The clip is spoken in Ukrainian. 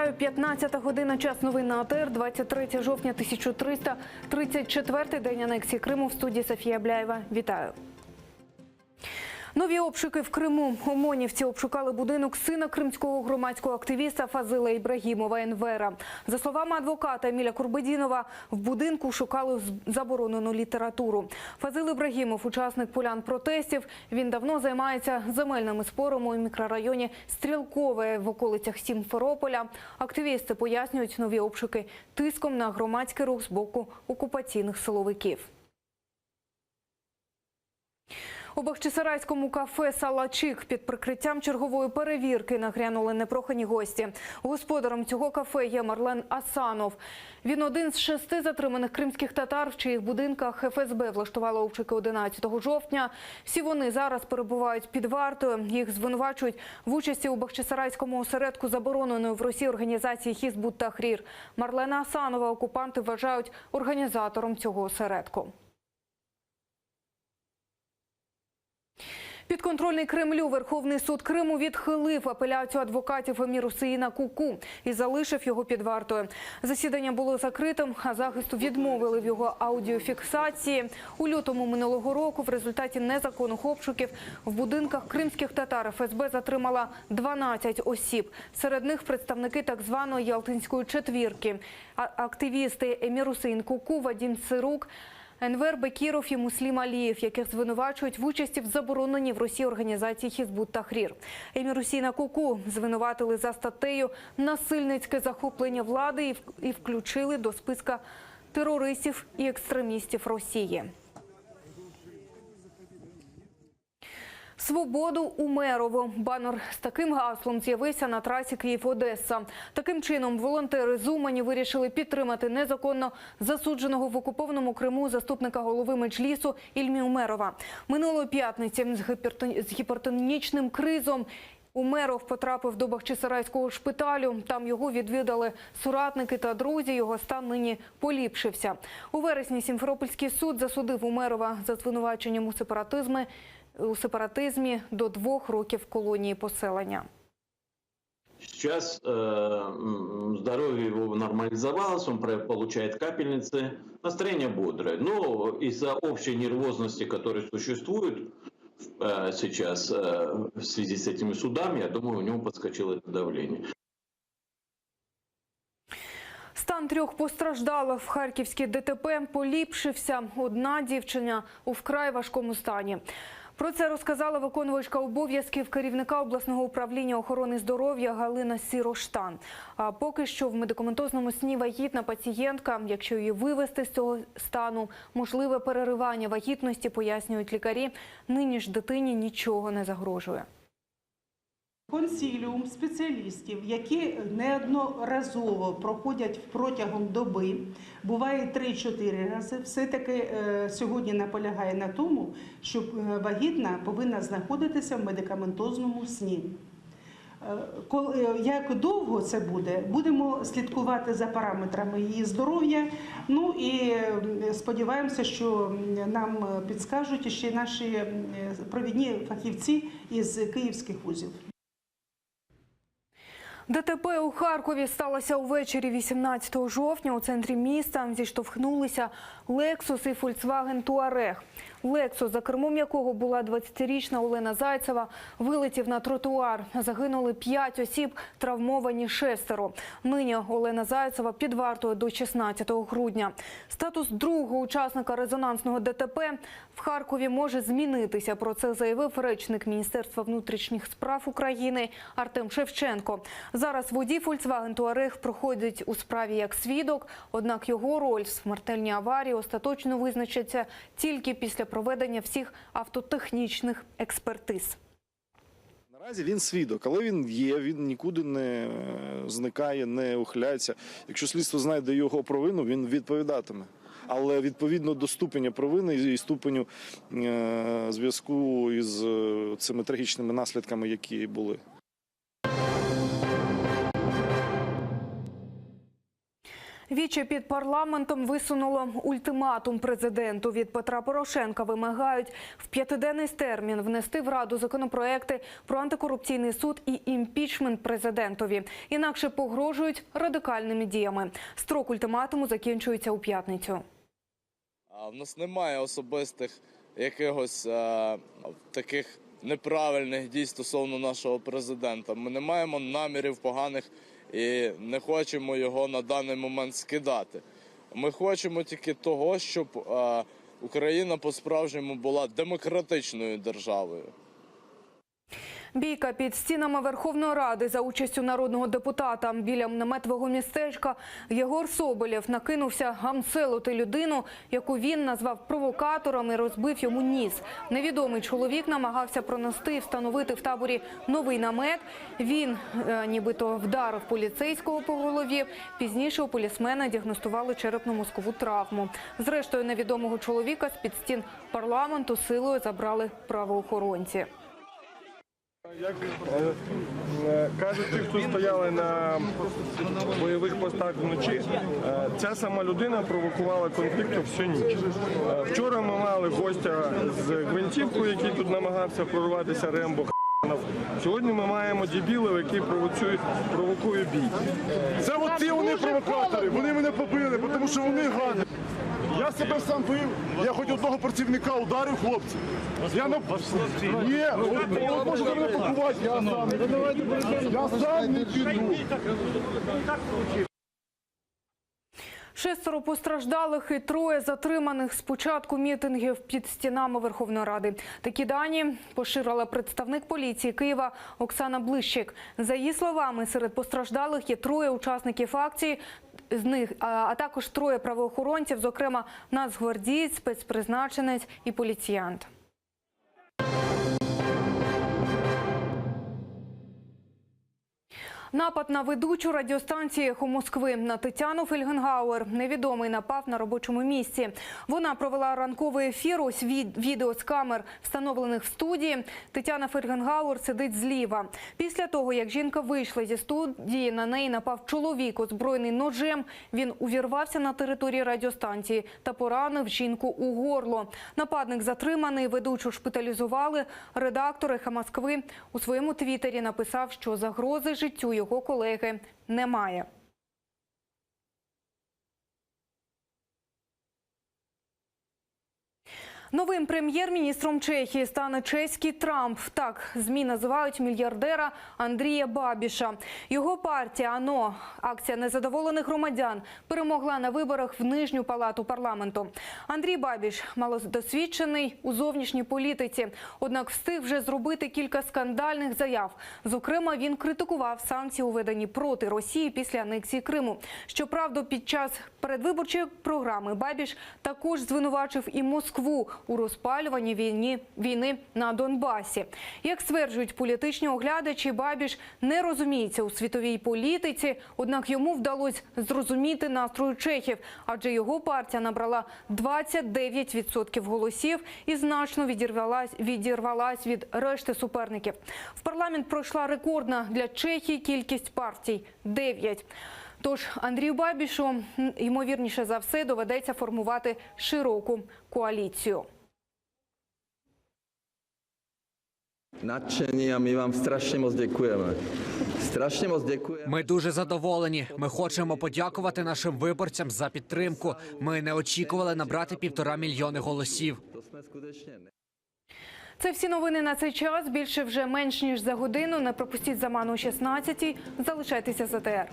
Вітаю, 15 година, час новин на АТР, 23 жовтня 1334-й день анексії Криму. В студії Софія Бляєва. Вітаю. Нові обшуки в Криму. ОМОНівці обшукали будинок сина кримського громадського активіста Фазила Ібрагімова Енвера. За словами адвоката Еміля Курбедінова, в будинку шукали заборонену літературу. Фазил Ібрагімов – учасник полян протестів. Він давно займається земельними спорами у мікрорайоні Стрілкове в околицях Сімферополя. Активісти пояснюють нові обшуки тиском на громадський рух з боку окупаційних силовиків. У бахчисарайському кафе «Салачик» під прикриттям чергової перевірки нагрянули непрохані гості. Господарем цього кафе є Марлен Асанов. Він один з 6 затриманих кримських татар, в чиїх будинках ФСБ влаштувало обшуки 11 жовтня. Всі вони зараз перебувають під вартою. Їх звинувачують в участі у бахчисарайському осередку забороненої в Росії організації «Хізбут Тахрір». Марлена Асанова окупанти вважають організатором цього осередку. Підконтрольний Кремлю Верховний суд Криму відхилив апеляцію адвокатів Емір Усеїна Куку і залишив його під вартою. Засідання було закритим, а захисту відмовили в його аудіофіксації. У лютому минулого року в результаті незаконних обшуків в будинках кримських татар ФСБ затримала 12 осіб. Серед них представники так званої Ялтинської четвірки. Активісти Емір Усеїн Куку, Вадим Цирук, Енвер Бекіров і Муслім Алієв, яких звинувачують в участі в забороненій в Росії організації «Хізбут Тахрір». Емір Усеїна Куку звинуватили за статтею «Насильницьке захоплення влади» і включили до списка терористів і екстремістів Росії. «Свободу Умерову». Банер з таким гаслом з'явився на трасі Київ-Одеса. Таким чином, волонтери з Умані вирішили підтримати незаконно засудженого в окупованому Криму заступника голови Меджлісу Ільмі Умерова. Минулої п'ятниці з гіпертонічним кризом Умеров потрапив до Бахчисарайського шпиталю. Там його відвідали соратники та друзі. Його стан нині поліпшився. У вересні Сімферопольський суд засудив Умерова за звинуваченням у сепаратизмі до 2 років колонії поселення. Сейчас здоровье его нормализовалось, он получает капельницы, настроение бодрое. Но из-за общей нервозности, которая существует сейчас в связи с этими судами, я думаю, у него подскочило это давление. Стан 3 постраждалих в Харківській ДТП поліпшився. Одна дівчина у вкрай важкому стані. Про це розказала виконувачка обов'язків керівника обласного управління охорони здоров'я Галина Сіроштан. А поки що в медикаментозному сні вагітна пацієнтка. Якщо її вивести з цього стану, можливе переривання вагітності, пояснюють лікарі. Нині ж дитині нічого не загрожує. Консиліум спеціалістів, які неодноразово проходять протягом доби, буває 3-4 рази, все-таки сьогодні наполягає на тому, що вагітна повинна знаходитися в медикаментозному сні. Як довго це буде, будемо слідкувати за параметрами її здоров'я. Ну і сподіваємося, що нам підскажуть ще наші провідні фахівці із київських вузів. ДТП у Харкові сталося увечері 18 жовтня. У центрі міста зіштовхнулися «Лексус» і «Фольксваген Туарег». «Лексус», за кермом якого була 20-річна Олена Зайцева, вилетів на тротуар. Загинули 5 осіб, травмовані 6. Нині Олена Зайцева під вартою до 16 грудня. Статус другого учасника резонансного ДТП в Харкові може змінитися. Про це заявив речник Міністерства внутрішніх справ України Артем Шевченко. Зараз водій «Фольксваген Туарег» проходить у справі як свідок, однак його роль в смертельній аварії остаточно визначиться тільки після проведення всіх автотехнічних експертиз. Наразі він свідок, але він є, він нікуди не зникає, не ухиляється. Якщо слідство знайде його провину, він відповідатиме. Але відповідно до ступеня провини і ступеню зв'язку із цими трагічними наслідками, які були. Віче під парламентом висунуло ультиматум президенту. Від Петра Порошенка вимагають в 5-денний термін внести в Раду законопроекти про антикорупційний суд і імпічмент президентові. Інакше погрожують радикальними діями. Строк ультиматуму закінчується у п'ятницю. В нас немає особистих якихось таких неправильних дій стосовно нашого президента. Ми не маємо намірів поганих і не хочемо його на даний момент скидати. Ми хочемо тільки того, щоб Україна по-справжньому була демократичною державою. Бійка під стінами Верховної Ради за участю народного депутата. Біля наметового містечка Єгор Соболєв накинувся гамселити людину, яку він назвав провокатором і розбив йому ніс. Невідомий чоловік намагався пронести і встановити в таборі новий намет. Він нібито вдарив поліцейського по голові. Пізніше у полісмена діагностували черепно-мозкову травму. Зрештою, невідомого чоловіка з-під стін парламенту силою забрали правоохоронці. Як кажуть ті, хто стояли на бойових постах вночі, ця сама людина провокувала конфлікт всю ніч. Вчора ми мали гостя з гвинтівкою, який тут намагався прорватися Рембо. Сьогодні ми маємо дебілів, які провокують бій. Це от ті вони провокатори, вони мене побили, тому що вони гади. Я себе сам бив, я хоч одного працівника ударив, хлопці. Я не... Ні, ви можете мене пакувати, я сам не піду. 6 постраждалих і 3 затриманих з початку мітингів під стінами Верховної Ради. Такі дані поширила представник поліції Києва Оксана Блищик. За її словами, серед постраждалих є 3 учасників акції, з них, а також 3 правоохоронців, зокрема нацгвардієць, спецпризначенець і поліціянт. Напад на ведучу радіостанції «Ехо Москви» на Тетяну Фельгенгауер. Невідомий напав на робочому місці. Вона провела ранковий ефір. Ось відео з камер, встановлених в студії. Тетяна Фельгенгауер сидить зліва. Після того, як жінка вийшла зі студії, на неї напав чоловік, озброєний ножем. Він увірвався на територію радіостанції та поранив жінку у горло. Нападник затриманий, ведучу шпиталізували. Редактор «Ехо Москви» у своєму твіттері написав, що загрози життю його колеги немає. Новим прем'єр-міністром Чехії стане чеський Трамп. Так ЗМІ називають мільярдера Андрія Бабіша. Його партія АНО, акція незадоволених громадян, перемогла на виборах в Нижню палату парламенту. Андрій Бабіш малодосвідчений у зовнішній політиці, однак встиг вже зробити кілька скандальних заяв. Зокрема, він критикував санкції, уведені проти Росії після анексії Криму. Щоправда, під час передвиборчої програми Бабіш також звинувачив і Москву у розпалюванні війни на Донбасі. Як стверджують політичні оглядачі, Бабіш не розуміється у світовій політиці, однак йому вдалося зрозуміти настрої чехів, адже його партія набрала 29% голосів і значно відірвалась від решти суперників. В парламент пройшла рекордна для Чехії кількість партій – 9. Тож Андрію Бабішу, ймовірніше за все, доведеться формувати широку коаліцію. Nadšení a my vám strašně moc děkujeme. Strašně moc děkujeme. Ми дуже задоволені. Ми хочемо подякувати нашим виборцям за підтримку. Ми не очікували набрати 1,5 мільйони голосів. To jsme skutečně Це всі новини на цей час. Більше вже менш ніж за годину. Не пропустіть «Заман» о 16-й. Залишайтеся з АТР.